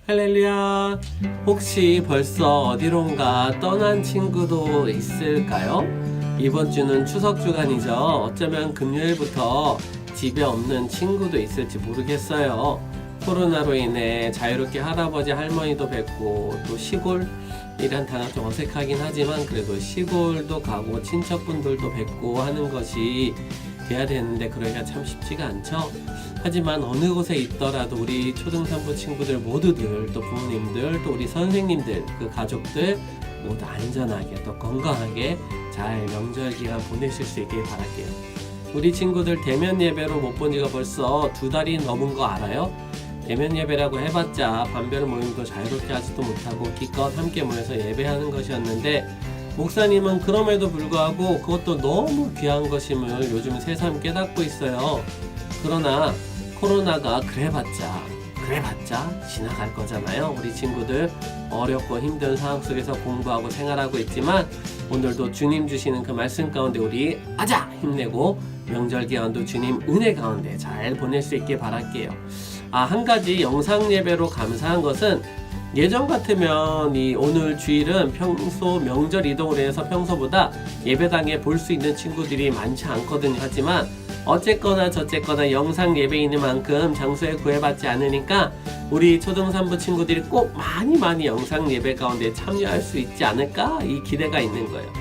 할렐루야. 혹시 벌써 어디론가 떠난 친구도 있을까요? 이번 주는 추석 주간이죠. 어쩌면 금요일부터 집에 없는 친구도 있을지 모르겠어요. 코로나로 인해 자유롭게 할아버지 할머니도 뵙고 또 시골이란 단어 좀 어색하긴 하지만 그래도 시골도 가고 친척분들도 뵙고 하는 것이 돼야 되는데 그러기가 참 쉽지가 않죠. 하지만 어느 곳에 있더라도 우리 초등산부 친구들 모두들 또 부모님들 또 우리 선생님들 그 가족들 모두 안전하게 또 건강하게 잘 명절 기간 보내실 수 있길 바랄게요. 우리 친구들 대면 예배로 못 본 지가 벌써 2달이 넘은 거 알아요? 대면 예배라고 해봤자 반별 모임도 자유롭게 하지도 못하고 기껏 함께 모여서 예배하는 것이었는데 목사님은 그럼에도 불구하고 그것도 너무 귀한 것임을 요즘 새삼 깨닫고 있어요. 그러나 코로나가 그래봤자 지나갈 거잖아요. 우리 친구들 어렵고 힘든 상황 속에서 공부하고 생활하고 있지만 오늘도 주님 주시는 그 말씀 가운데 우리 아자 힘내고 명절 기간도 주님 은혜 가운데 잘 보낼 수 있길 바랄게요. 한 가지 영상 예배로 감사한 것은 예전 같으면 이 오늘 주일은 평소 명절 이동을 해서 평소보다 예배당에 볼 수 있는 친구들이 많지 않거든요. 하지만 어쨌거나 저쨌거나 영상 예배이는 만큼 장소에 구애받지 않으니까 우리 초등산부 친구들이 꼭 많이 영상 예배 가운데 참여할 수 있지 않을까 이 기대가 있는 거예요.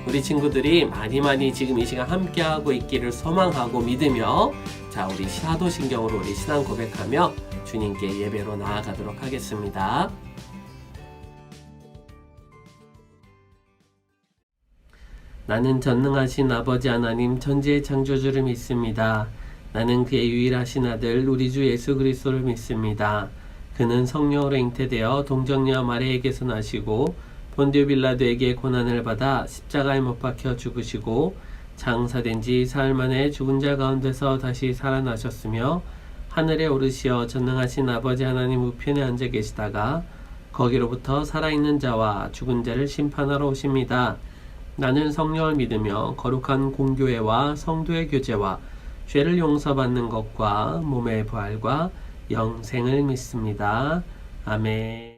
우리 친구들이 많이 지금 이 시간 함께하고 있기를 소망하고 믿으며 자 우리 사도신경으로 우리 신앙 고백하며 주님께 예배로 나아가도록 하겠습니다. 나는 전능하신 아버지 하나님 천지의 창조주를 믿습니다. 나는 그의 유일하신 아들 우리 주 예수 그리스도를 믿습니다. 그는 성령으로 잉태되어 동정녀 마리아에게서 나시고 본디오 빌라도에게 고난을 받아 십자가에 못 박혀 죽으시고 장사된 지 사흘 만에 죽은 자 가운데서 다시 살아나셨으며 하늘에 오르시어 전능하신 아버지 하나님 우편에 앉아 계시다가 거기로부터 살아있는 자와 죽은 자를 심판하러 오십니다. 나는 성령을 믿으며 거룩한 공교회와 성도의 교제와 죄를 용서받는 것과 몸의 부활과 영생을 믿습니다. 아멘.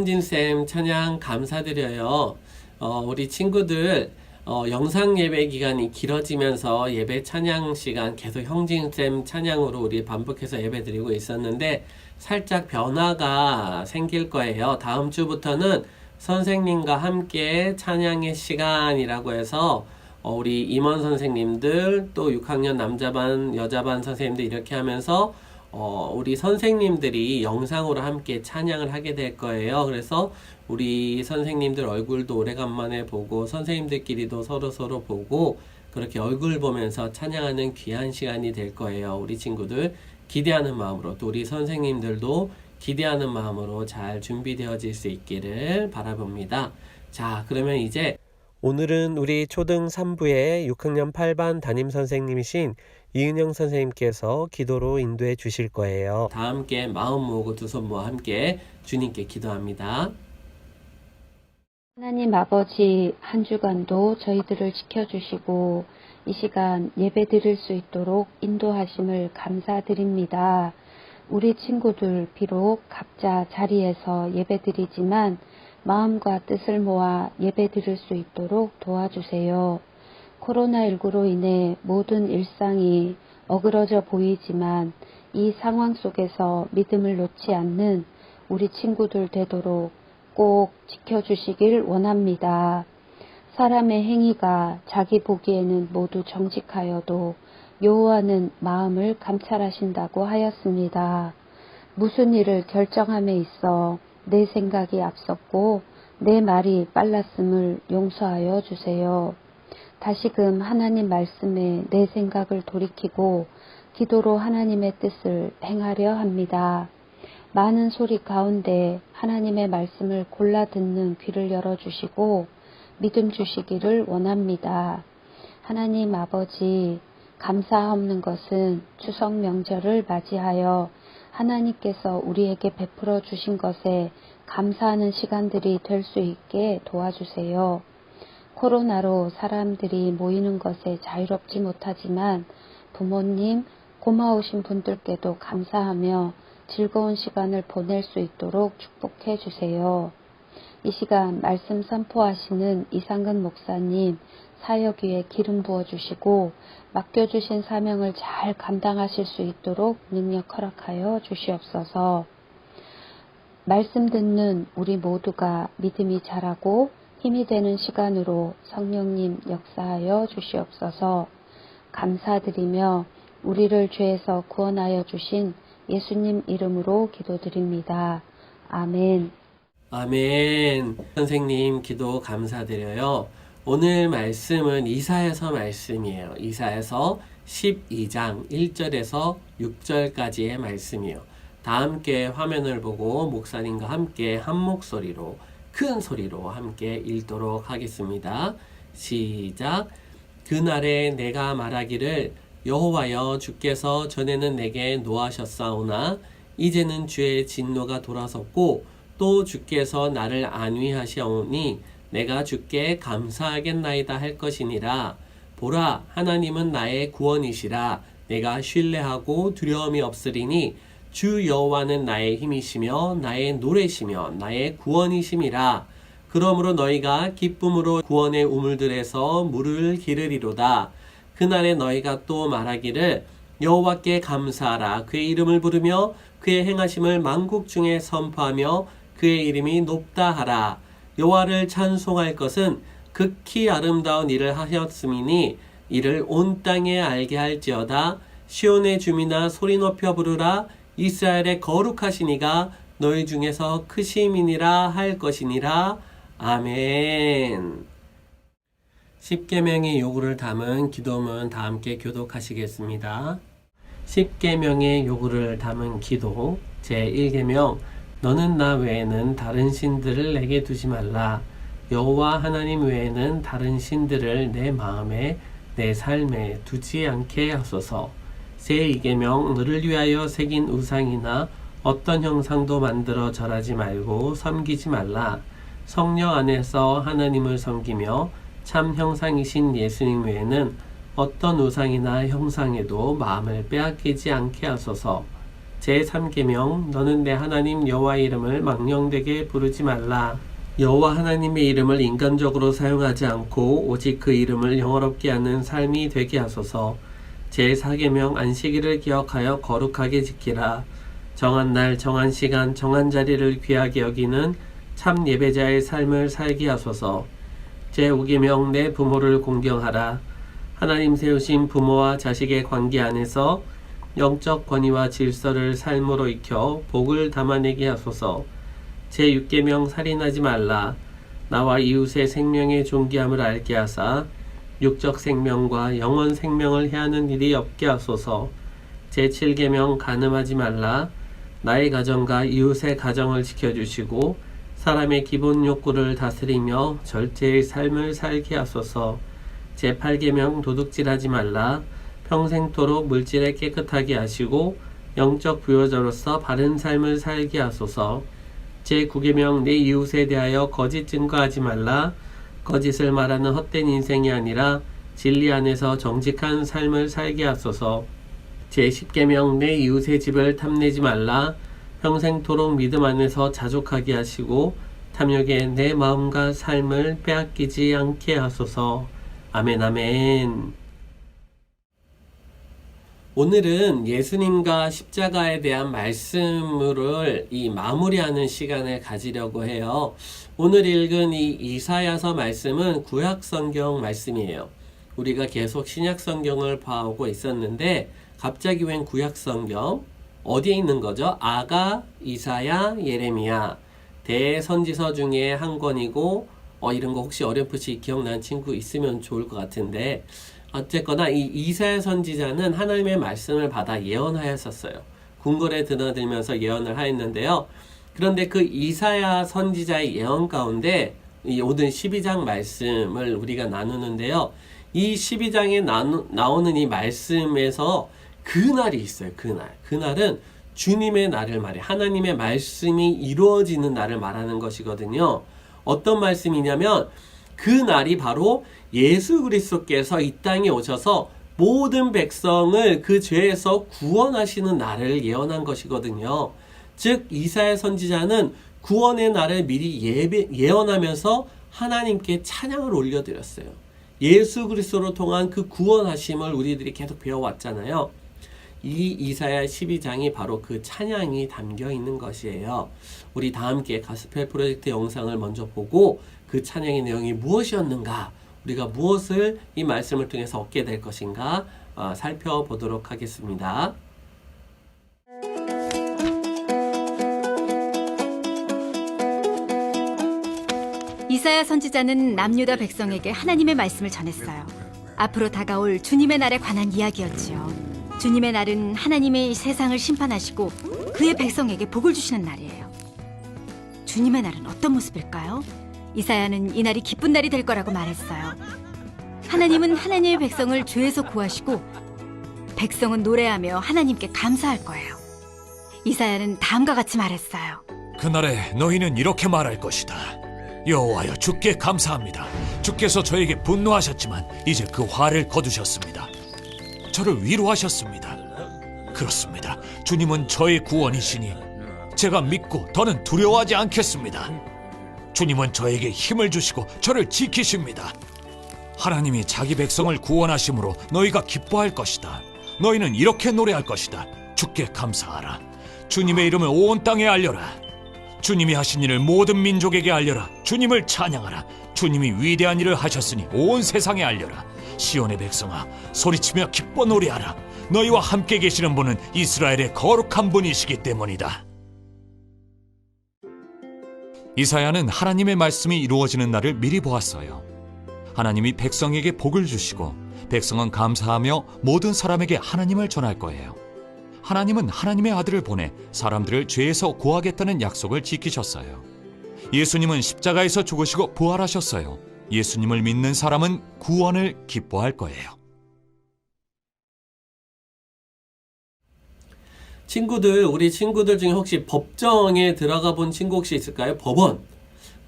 형진쌤 찬양 감사드려요. 우리 친구들 영상 예배 기간이 길어지면서 예배 찬양 시간 계속 형진쌤 찬양으로 우리 반복해서 예배 드리고 있었는데 살짝 변화가 생길 거예요. 다음 주부터는 선생님과 함께 찬양의 시간이라고 해서 우리 임원 선생님들 또 6학년 남자반 여자반 선생님들 이렇게 하면서 우리 선생님들이 영상으로 함께 찬양을 하게 될 거예요. 그래서 우리 선생님들 얼굴도 오래간만에 보고 선생님들끼리도 서로 보고 그렇게 얼굴 보면서 찬양하는 귀한 시간이 될 거예요. 우리 친구들 기대하는 마음으로 또 우리 선생님들도 기대하는 마음으로 잘 준비되어질 수 있기를 바라봅니다. 자, 그러면 이제 오늘은 우리 초등 3부의 6학년 8반 담임선생님이신 이은영 선생님께서 기도로 인도해 주실 거예요. 다 함께 마음 모으고 두 손 모아 함께 주님께 기도합니다. 하나님 아버지, 한 주간도 저희들을 지켜주시고 이 시간 예배 드릴 수 있도록 인도하심을 감사드립니다. 우리 친구들 비록 각자 자리에서 예배 드리지만 마음과 뜻을 모아 예배 드릴 수 있도록 도와주세요. 코로나19로 인해 모든 일상이 어그러져 보이지만 이 상황 속에서 믿음을 놓지 않는 우리 친구들 되도록 꼭 지켜주시길 원합니다. 사람의 행위가 자기 보기에는 모두 정직하여도 여호와는 마음을 감찰하신다고 하였습니다. 무슨 일을 결정함에 있어 내 생각이 앞섰고 내 말이 빨랐음을 용서하여 주세요. 다시금 하나님 말씀에 내 생각을 돌이키고 기도로 하나님의 뜻을 행하려 합니다. 많은 소리 가운데 하나님의 말씀을 골라 듣는 귀를 열어주시고 믿음 주시기를 원합니다. 하나님 아버지, 감사없는 것은 추석 명절을 맞이하여 하나님께서 우리에게 베풀어 주신 것에 감사하는 시간들이 될 수 있게 도와주세요. 코로나로 사람들이 모이는 것에 자유롭지 못하지만 부모님, 고마우신 분들께도 감사하며 즐거운 시간을 보낼 수 있도록 축복해 주세요. 이 시간 말씀 선포하시는 이상근 목사님 사역 위에 기름 부어주시고 맡겨주신 사명을 잘 감당하실 수 있도록 능력 허락하여 주시옵소서. 말씀 듣는 우리 모두가 믿음이 자라고 힘이 되는 시간으로 성령님 역사하여 주시옵소서. 감사드리며 우리를 죄에서 구원하여 주신 예수님 이름으로 기도드립니다. 아멘. 아멘. 선생님 기도 감사드려요. 오늘 말씀은 이사야서 말씀이에요. 이사야서 12장 1절에서 6절까지의 말씀이에요. 다 함께 화면을 보고 목사님과 함께 한 목소리로 큰 소리로 함께 읽도록 하겠습니다. 시작. 그날에 내가 말하기를 여호와여 주께서 전에는 내게 노하셨사오나 이제는 주의 진노가 돌아섰고 또 주께서 나를 안위하시오니 내가 주께 감사하겠나이다 할 것이니라. 보라, 하나님은 나의 구원이시라. 내가 신뢰하고 두려움이 없으리니 주 여호와는 나의 힘이시며 나의 노래시며 나의 구원이심이라. 그러므로 너희가 기쁨으로 구원의 우물들에서 물을 기르리로다. 그날에 너희가 또 말하기를 여호와께 감사하라. 그의 이름을 부르며 그의 행하심을 만국 중에 선포하며 그의 이름이 높다 하라. 여호와를 찬송할 것은 극히 아름다운 일을 하셨음이니 이를 온 땅에 알게 할지어다. 시온의 주민아 소리 높여 부르라. 이스라엘의 거룩하신 이가 너희 중에서 크심이니라 할 것이니라. 아멘. 십계명의 요구를 담은 기도문 다 함께 교독하시겠습니다. 십계명의 요구를 담은 기도 제1계명 너는 나 외에는 다른 신들을 내게 두지 말라. 여호와 하나님 외에는 다른 신들을 내 마음에 내 삶에 두지 않게 하소서. 제2계명 너를 위하여 새긴 우상이나 어떤 형상도 만들어 절하지 말고 섬기지 말라. 성령 안에서 하나님을 섬기며 참 형상이신 예수님 외에는 어떤 우상이나 형상에도 마음을 빼앗기지 않게 하소서. 제3계명 너는 내 하나님 여호와의 이름을 망령되게 부르지 말라. 여호와 하나님의 이름을 인간적으로 사용하지 않고 오직 그 이름을 영어롭게 하는 삶이 되게 하소서. 제4계명 안식일을 기억하여 거룩하게 지키라. 정한 날, 정한 시간, 정한 자리를 귀하게 여기는 참 예배자의 삶을 살게 하소서. 제5계명 내 부모를 공경하라. 하나님 세우신 부모와 자식의 관계 안에서 영적 권위와 질서를 삶으로 익혀 복을 담아내게 하소서. 제6계명 살인하지 말라. 나와 이웃의 생명의 존귀함을 알게 하사 육적 생명과 영원 생명을 해하는 일이 없게 하소서. 제7계명 간음하지 말라. 나의 가정과 이웃의 가정을 지켜주시고 사람의 기본 욕구를 다스리며 절제의 삶을 살게 하소서. 제8계명 도둑질하지 말라. 평생토록 물질에 깨끗하게 하시고 영적 부여자로서 바른 삶을 살게 하소서. 제9계명 내 이웃에 대하여 거짓 증거하지 말라. 거짓을 말하는 헛된 인생이 아니라 진리 안에서 정직한 삶을 살게 하소서. 제10계명 내 이웃의 집을 탐내지 말라. 평생토록 믿음 안에서 자족하게 하시고 탐욕에 내 마음과 삶을 빼앗기지 않게 하소서. 아멘 아멘. 오늘은 예수님과 십자가에 대한 말씀을 마무리하는 시간을 가지려고 해요. 오늘 읽은 이 이사야서 말씀은 구약 성경 말씀이에요. 우리가 계속 신약 성경을 봐오고 있었는데 갑자기 웬 구약 성경? 어디에 있는 거죠? 아가, 이사야, 예레미야 대선지서 중에 한 권이고 이런 거 혹시 어렴풋이 기억나는 친구 있으면 좋을 것 같은데 어쨌거나 이 이사야 선지자는 하나님의 말씀을 받아 예언하였었어요. 궁궐에 드나들면서 예언을 하였는데요. 그런데 그 이사야 선지자의 예언 가운데 이 오늘 12장 말씀을 우리가 나누는데요. 이 12장에 나오는 이 말씀에서 그날이 있어요. 그날은 주님의 날을 말해. 하나님의 말씀이 이루어지는 날을 말하는 것이거든요. 어떤 말씀이냐면 그 날이 바로 예수 그리스도께서 이 땅에 오셔서 모든 백성을 그 죄에서 구원하시는 날을 예언한 것이거든요. 즉 이사야 선지자는 구원의 날을 미리 예언하면서 하나님께 찬양을 올려드렸어요. 예수 그리스도로 통한 그 구원하심을 우리들이 계속 배워왔잖아요. 이 이사야 12장이 바로 그 찬양이 담겨 있는 것이에요. 우리 다 함께 가스펠 프로젝트 영상을 먼저 보고 그 찬양의 내용이 무엇이었는가, 우리가 무엇을 이 말씀을 통해서 얻게 될 것인가 살펴보도록 하겠습니다. 이사야 선지자는 남유다 백성에게 하나님의 말씀을 전했어요. 앞으로 다가올 주님의 날에 관한 이야기였지요. 주님의 날은 하나님이 세상을 심판하시고 그의 백성에게 복을 주시는 날이에요. 주님의 날은 어떤 모습일까요? 이사야는 이 날이 기쁜 날이 될 거라고 말했어요. 하나님은 하나님의 백성을 죄에서 구하시고 백성은 노래하며 하나님께 감사할 거예요. 이사야는 다음과 같이 말했어요. 그날에 너희는 이렇게 말할 것이다. 여호와여, 주께 감사합니다. 주께서 저에게 분노하셨지만 이제 그 화를 거두셨습니다. 저를 위로하셨습니다. 그렇습니다. 주님은 저의 구원이시니 제가 믿고 더는 두려워하지 않겠습니다. 주님은 저에게 힘을 주시고 저를 지키십니다. 하나님이 자기 백성을 구원하심으로 너희가 기뻐할 것이다. 너희는 이렇게 노래할 것이다. 주께 감사하라. 주님의 이름을 온 땅에 알려라. 주님이 하신 일을 모든 민족에게 알려라. 주님을 찬양하라. 주님이 위대한 일을 하셨으니 온 세상에 알려라. 시온의 백성아, 소리치며 기뻐 노래하라. 너희와 함께 계시는 분은 이스라엘의 거룩한 분이시기 때문이다. 이사야는 하나님의 말씀이 이루어지는 날을 미리 보았어요. 하나님이 백성에게 복을 주시고 백성은 감사하며 모든 사람에게 하나님을 전할 거예요. 하나님은 하나님의 아들을 보내 사람들을 죄에서 구하겠다는 약속을 지키셨어요. 예수님은 십자가에서 죽으시고 부활하셨어요. 예수님을 믿는 사람은 구원을 기뻐할 거예요. 친구들, 우리 친구들 중에 혹시 법정에 들어가 본 친구 혹시 있을까요? 법원.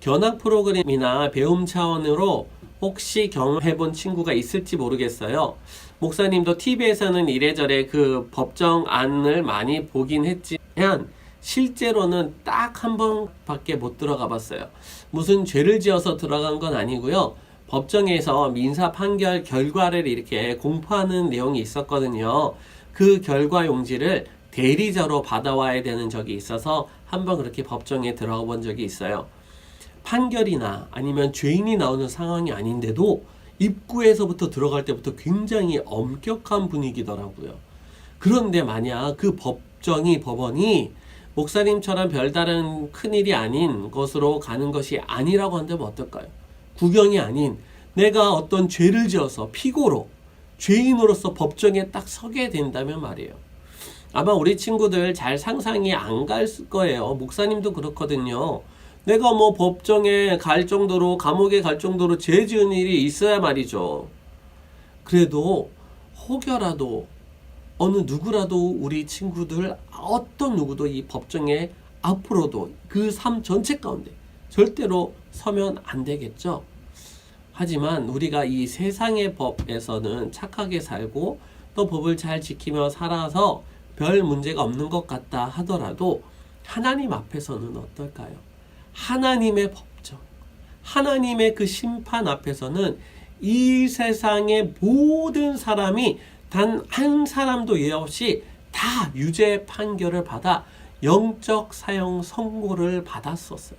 견학 프로그램이나 배움 차원으로 혹시 경험해본 친구가 있을지 모르겠어요. 목사님도 TV에서는 이래저래 그 법정안을 많이 보긴 했지만 실제로는 딱 한 번밖에 못 들어가 봤어요. 무슨 죄를 지어서 들어간 건 아니고요. 법정에서 민사 판결 결과를 이렇게 공포하는 내용이 있었거든요. 그 결과 용지를 대리자로 받아와야 되는 적이 있어서 한번 그렇게 법정에 들어가 본 적이 있어요. 판결이나 아니면 죄인이 나오는 상황이 아닌데도 입구에서부터 들어갈 때부터 굉장히 엄격한 분위기더라고요. 그런데 만약 그 법원이 목사님처럼 별다른 큰일이 아닌 것으로 가는 것이 아니라고 한다면 어떨까요? 구경이 아닌 내가 어떤 죄를 지어서 피고로 죄인으로서 법정에 딱 서게 된다면 말이에요. 아마 우리 친구들 잘 상상이 안 갈 거예요. 목사님도 그렇거든요. 내가 뭐 법정에 갈 정도로 감옥에 갈 정도로 죄 지은 일이 있어야 말이죠. 그래도 혹여라도 어느 누구라도 우리 친구들 어떤 누구도 이 법정에 앞으로도 그 삶 전체 가운데 절대로 서면 안 되겠죠. 하지만 우리가 이 세상의 법에서는 착하게 살고 또 법을 잘 지키며 살아서 별 문제가 없는 것 같다 하더라도 하나님 앞에서는 어떨까요? 하나님의 법정, 하나님의 그 심판 앞에서는 이 세상의 모든 사람이 단 한 사람도 예 없이 다 유죄 판결을 받아 영적 사형 선고를 받았었어요.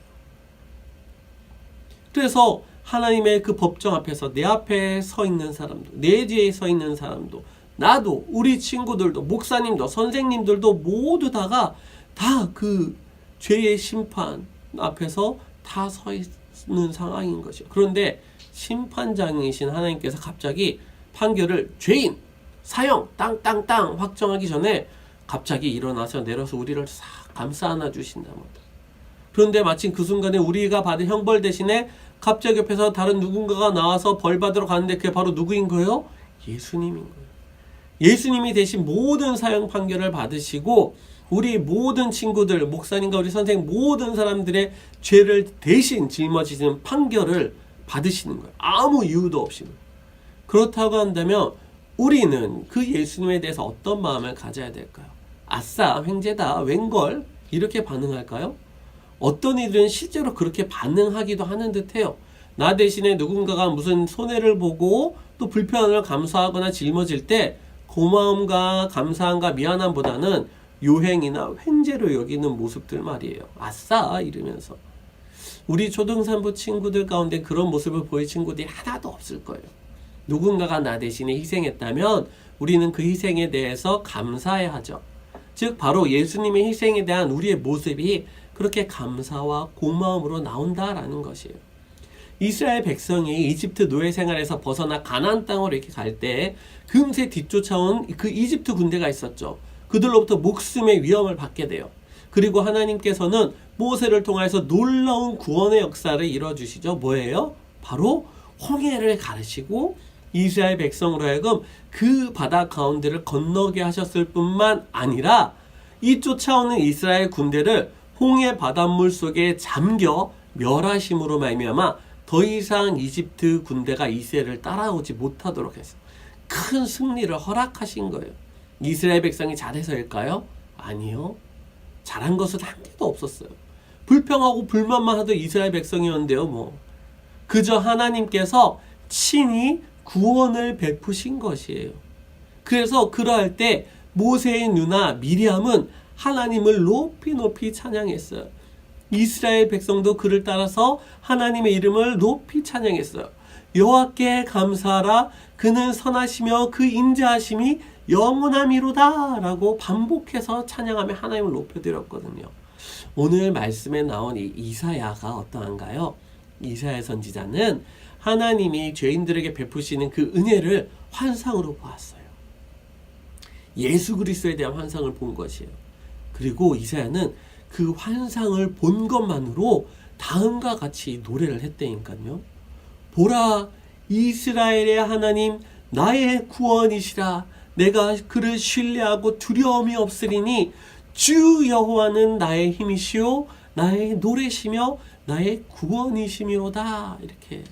그래서 하나님의 그 법정 앞에서 내 앞에 서 있는 사람도, 내 뒤에 서 있는 사람도, 나도, 우리 친구들도, 목사님도, 선생님들도 모두 다가 다 그 죄의 심판 앞에서 다 서 있는 상황인 것이요. 그런데 심판장이신 하나님께서 갑자기 판결을 죄인, 사형, 땅땅땅 확정하기 전에 갑자기 일어나서 내려서 우리를 싹 감싸 안아 주신답니다. 그런데 마침 그 순간에 우리가 받은 형벌 대신에 갑자기 옆에서 다른 누군가가 나와서 벌 받으러 가는데 그게 바로 누구인 거예요? 예수님인 거예요. 예수님이 대신 모든 사형 판결을 받으시고 우리 모든 친구들, 목사님과 우리 선생님 모든 사람들의 죄를 대신 짊어지는 판결을 받으시는 거예요. 아무 이유도 없이. 그렇다고 한다면 우리는 그 예수님에 대해서 어떤 마음을 가져야 될까요? 아싸, 횡재다, 웬걸? 이렇게 반응할까요? 어떤 이들은 실제로 그렇게 반응하기도 하는 듯해요. 나 대신에 누군가가 무슨 손해를 보고 또 불편을 감수하거나 짊어질 때 고마움과 감사함과 미안함보다는 요행이나 횡재로 여기는 모습들 말이에요. 아싸 이러면서. 우리 초등산부 친구들 가운데 그런 모습을 보일 친구들이 하나도 없을 거예요. 누군가가 나 대신에 희생했다면 우리는 그 희생에 대해서 감사해야 하죠. 즉 바로 예수님의 희생에 대한 우리의 모습이 그렇게 감사와 고마움으로 나온다라는 것이에요. 이스라엘 백성이 이집트 노예 생활에서 벗어나 가나안 땅으로 이렇게 갈 때 금세 뒤쫓아온 그 이집트 군대가 있었죠. 그들로부터 목숨의 위험을 받게 돼요. 그리고 하나님께서는 모세를 통해서 놀라운 구원의 역사를 이뤄주시죠. 뭐예요? 바로 홍해를 가르시고 이스라엘 백성으로 하여금 그 바다 가운데를 건너게 하셨을 뿐만 아니라 이 쫓아오는 이스라엘 군대를 홍해 바닷물 속에 잠겨 멸하심으로 말미암아 더 이상 이집트 군대가 이스라엘을 따라오지 못하도록 해서 큰 승리를 허락하신 거예요. 이스라엘 백성이 잘해서일까요? 아니요. 잘한 것은 한 개도 없었어요. 불평하고 불만만 하던 이스라엘 백성이었는데요. 뭐 그저 하나님께서 친히 구원을 베푸신 것이에요. 그래서 그러할 때 모세의 누나 미리암은 하나님을 높이 높이 찬양했어요. 이스라엘 백성도 그를 따라서 하나님의 이름을 높이 찬양했어요. 여호와께 감사하라. 그는 선하시며 그 인자하심이 영원함이로다 라고 반복해서 찬양하며 하나님을 높여드렸거든요. 오늘 말씀에 나온 이 이사야가 어떠한가요? 이사야 선지자는 하나님이 죄인들에게 베푸시는 그 은혜를 환상으로 보았어요. 예수 그리스도에 대한 환상을 본 것이에요. 그리고 이사야는 그 환상을 본 것만으로 다음과 같이 노래를 했다니까요. 보라, 이스라엘의 하나님 나의 구원이시라. 내가 그를 신뢰하고 두려움이 없으리니 주 여호와는 나의 힘이시요 나의 노래시며 나의 구원이시미로다. 이렇게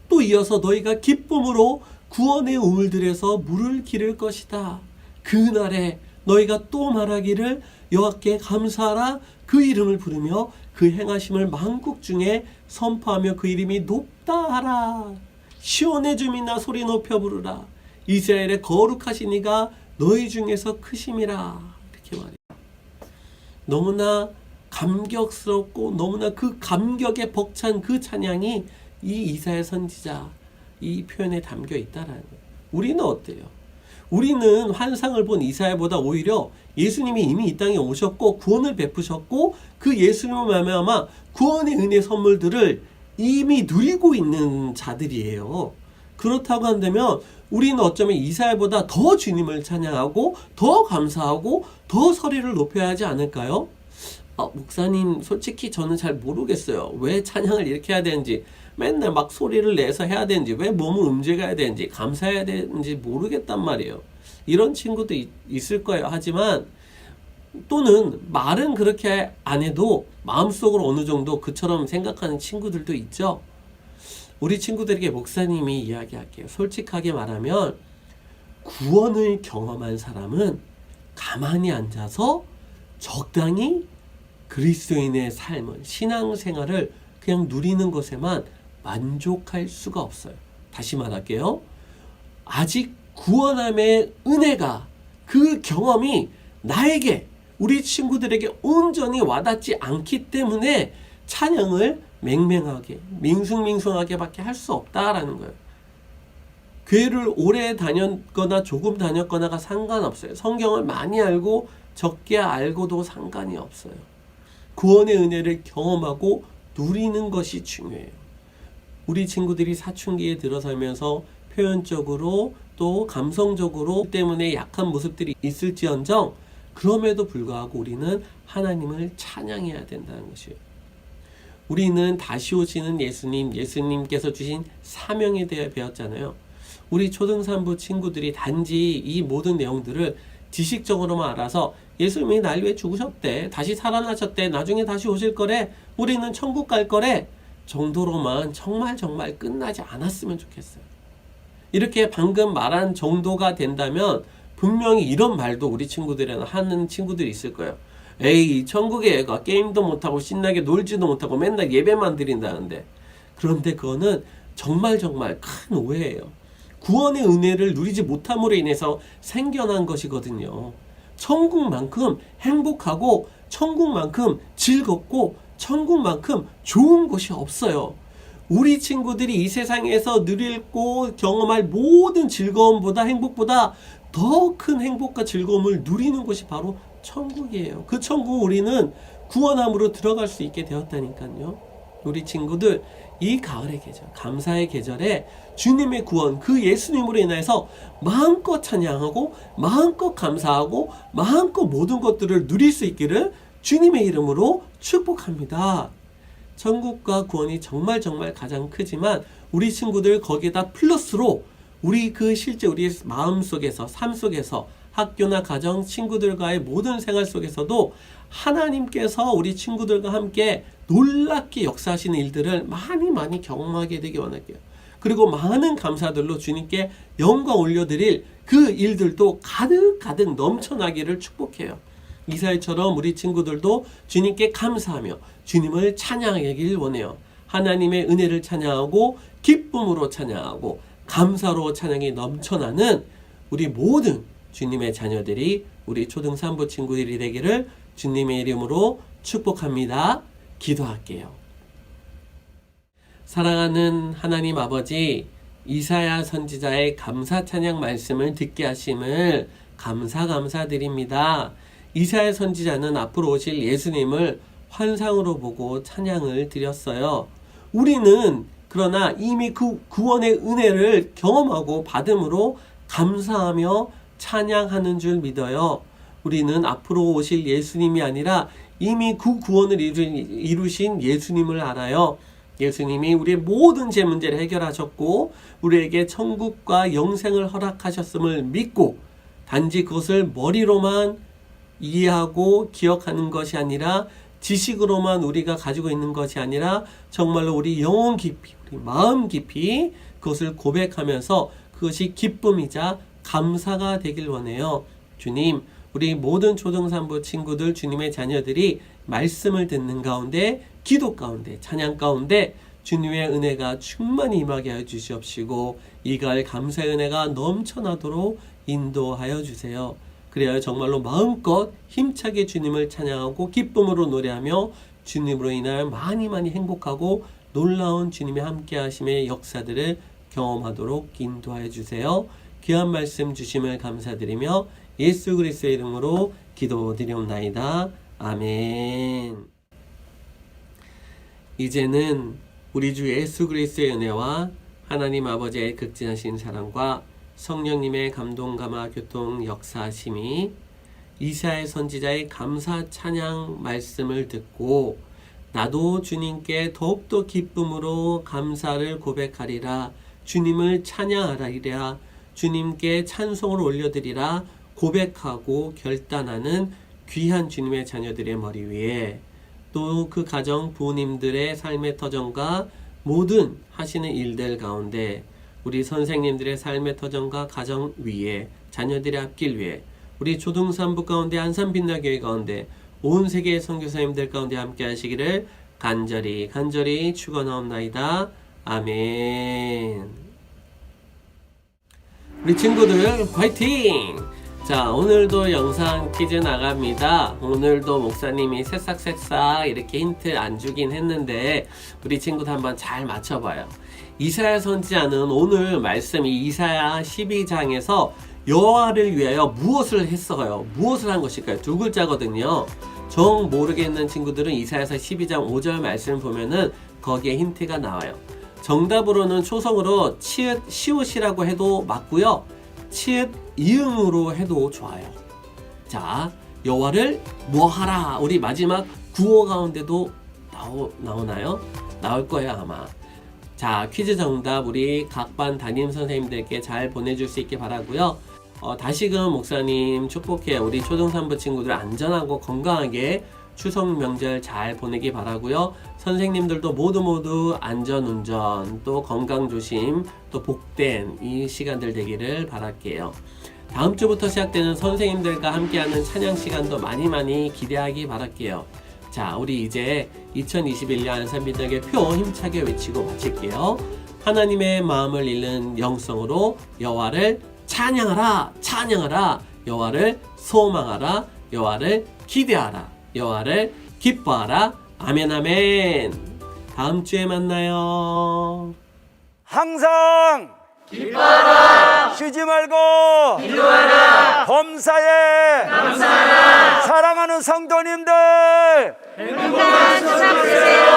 또 이어서 너희가 기쁨으로 구원의 우물들에서 물을 기를 것이다. 그날에 너희가 또 말하기를 여호와께 감사하라. 그 이름을 부르며 그 행하심을 만국 중에 선포하며 그 이름이 높다 하라. 시온의 주민아 소리 높여 부르라. 이스라엘의 거룩하신 이가 너희 중에서 크심이라. 이렇게 말해요. 너무나 감격스럽고 너무나 그 감격에 벅찬 그 찬양이 이 이사야 선지자 이 표현에 담겨 있다라는 거예요. 우리는 어때요? 우리는 환상을 본 이사야보다 오히려 예수님이 이미 이 땅에 오셨고 구원을 베푸셨고 그 예수님을 말미암아 구원의 은혜 선물들을 이미 누리고 있는 자들이에요. 그렇다고 한다면 우리는 어쩌면 이사야보다 더 주님을 찬양하고 더 감사하고 더 소리를 높여야 하지 않을까요? 목사님 솔직히 저는 잘 모르겠어요. 왜 찬양을 이렇게 해야 되는지, 맨날 막 소리를 내서 해야 되는지, 왜 몸을 움직여야 되는지, 감사해야 되는지 모르겠단 말이에요. 이런 친구도 있을 거예요. 하지만 또는 말은 그렇게 안 해도 마음속으로 어느 정도 그처럼 생각하는 친구들도 있죠. 우리 친구들에게 목사님이 이야기할게요. 솔직하게 말하면 구원을 경험한 사람은 가만히 앉아서 적당히 그리스도인의 삶을, 신앙생활을 그냥 누리는 것에만 만족할 수가 없어요. 다시 말할게요. 아직 구원함의 은혜가, 그 경험이 나에게, 우리 친구들에게 온전히 와닿지 않기 때문에 찬양을 맹맹하게, 밍숭밍숭하게 밖에 할 수 없다라는 거예요. 교회를 오래 다녔거나 조금 다녔거나가 상관없어요. 성경을 많이 알고 적게 알고도 상관이 없어요. 구원의 은혜를 경험하고 누리는 것이 중요해요. 우리 친구들이 사춘기에 들어서면서 표현적으로 또 감성적으로 때문에 약한 모습들이 있을지언정 그럼에도 불구하고 우리는 하나님을 찬양해야 된다는 것이에요. 우리는 다시 오시는 예수님, 예수님께서 주신 사명에 대해 배웠잖아요. 우리 초등산부 친구들이 단지 이 모든 내용들을 지식적으로만 알아서 예수님이 날 위해 죽으셨대, 다시 살아나셨대, 나중에 다시 오실 거래, 우리는 천국 갈 거래 정도로만 정말 끝나지 않았으면 좋겠어요. 이렇게 방금 말한 정도가 된다면 분명히 이런 말도 우리 친구들이나 하는 친구들이 있을 거예요. 에이, 천국에 애가 게임도 못하고 신나게 놀지도 못하고 맨날 예배만 드린다는데. 그런데 그거는 정말 큰 오해예요. 구원의 은혜를 누리지 못함으로 인해서 생겨난 것이거든요. 천국만큼 행복하고 천국만큼 즐겁고 천국만큼 좋은 곳이 없어요. 우리 친구들이 이 세상에서 누리고 경험할 모든 즐거움보다, 행복보다 더 큰 행복과 즐거움을 누리는 곳이 바로 천국이에요. 그 천국 우리는 구원함으로 들어갈 수 있게 되었다니까요. 우리 친구들 이 가을의 계절, 감사의 계절에 주님의 구원, 그 예수님으로 인해서 마음껏 찬양하고 마음껏 감사하고 마음껏 모든 것들을 누릴 수 있기를 주님의 이름으로 축복합니다. 천국과 구원이 정말 가장 크지만 우리 친구들 거기에다 플러스로 우리 그 실제 우리 마음 속에서, 삶 속에서, 학교나 가정, 친구들과의 모든 생활 속에서도 하나님께서 우리 친구들과 함께 놀랍게 역사하시는 일들을 많이 경험하게 되기 원할게요. 그리고 많은 감사들로 주님께 영광 올려드릴 그 일들도 가득 넘쳐나기를 축복해요. 이사야처럼 우리 친구들도 주님께 감사하며 주님을 찬양하길 원해요. 하나님의 은혜를 찬양하고 기쁨으로 찬양하고 감사로 찬양이 넘쳐나는 우리 모든 주님의 자녀들이, 우리 초등산부 친구들이 되기를 주님의 이름으로 축복합니다. 기도할게요. 사랑하는 하나님 아버지, 이사야 선지자의 감사 찬양 말씀을 듣게 하심을 감사드립니다. 이사야 선지자는 앞으로 오실 예수님을 환상으로 보고 찬양을 드렸어요. 우리는 그러나 이미 그 구원의 은혜를 경험하고 받음으로 감사하며 찬양하는 줄 믿어요. 우리는 앞으로 오실 예수님이 아니라 이미 그 구원을 이루신 예수님을 알아요. 예수님이 우리의 모든 죄 문제를 해결하셨고 우리에게 천국과 영생을 허락하셨음을 믿고 단지 그것을 머리로만 이해하고 기억하는 것이 아니라 지식으로만 우리가 가지고 있는 것이 아니라 정말로 우리 영혼 깊이, 우리 마음 깊이 그것을 고백하면서 그것이 기쁨이자 감사가 되길 원해요. 주님, 우리 모든 초등산부 친구들, 주님의 자녀들이 말씀을 듣는 가운데, 기도 가운데, 찬양 가운데 주님의 은혜가 충만히 임하게 하여 주시옵시고 이갈 감사의 은혜가 넘쳐나도록 인도하여 주세요. 그래야 정말로 마음껏 힘차게 주님을 찬양하고 기쁨으로 노래하며 주님으로 인하여 많이 행복하고 놀라운 주님의 함께하심의 역사들을 경험하도록 인도하여 주세요. 귀한 말씀 주심을 감사드리며 예수 그리스도의 이름으로 기도드리옵나이다. 아멘. 이제는 우리 주 예수 그리스도의 은혜와 하나님 아버지의 극진하신 사랑과 성령님의 감동 감화 교통 역사하심이 이사야 선지자의 감사 찬양 말씀을 듣고 나도 주님께 더욱더 기쁨으로 감사를 고백하리라, 주님을 찬양하리라, 주님께 찬송을 올려드리라 고백하고 결단하는 귀한 주님의 자녀들의 머리 위에 또 그 가정 부모님들의 삶의 터전과 모든 하시는 일들 가운데 우리 선생님들의 삶의 터전과 가정 위에 자녀들의 앞길 위에 우리 초등산부 가운데 안산빛나교회 가운데 온 세계의 선교사님들 가운데 함께 하시기를 간절히 축원하옵나이다. 아멘. 우리 친구들 화이팅! 자, 오늘도 영상 퀴즈 나갑니다. 오늘도 목사님이 새싹 이렇게 힌트 안 주긴 했는데 우리 친구들 한번 잘 맞춰봐요. 이사야 선지자는 오늘 말씀이 이사야 12장에서 여호와를 위하여 무엇을 했어요? 무엇을 한 것일까요? 두 글자거든요. 정 모르겠는 친구들은 이사야서 12장 5절 말씀을 보면은 거기에 힌트가 나와요. 정답으로는 초성으로 치읓 시옷이라고 해도 맞고요. 치읓 이응으로 해도 좋아요. 자, 여호와를 뭐하라. 우리 마지막 구호 가운데도 나오나요? 나올 거예요 아마. 자, 퀴즈 정답 우리 각반 담임 선생님들께 잘 보내줄 수 있게 바라고요. 다시금 목사님 축복해요. 우리 초등산부 친구들 안전하고 건강하게 추석 명절 잘 보내기 바라고요. 선생님들도 모두 안전운전 또 건강조심 또 복된 이 시간들 되기를 바랄게요. 다음 주부터 시작되는 선생님들과 함께하는 찬양 시간도 많이 기대하기 바랄게요. 자, 우리 이제 2021년 안산빛나교회 표 힘차게 외치고 마칠게요. 하나님의 마음을 잃는 영성으로 여호와를 찬양하라. 여호와를 소망하라. 여호와를 기대하라. 여호와를 기뻐하라. 아멘. 다음 주에 만나요. 항상 기뻐하라. 쉬지 말고 기도하라. 범사에 감사하라. 사랑하는 성도님들 행복한 추석 되세요.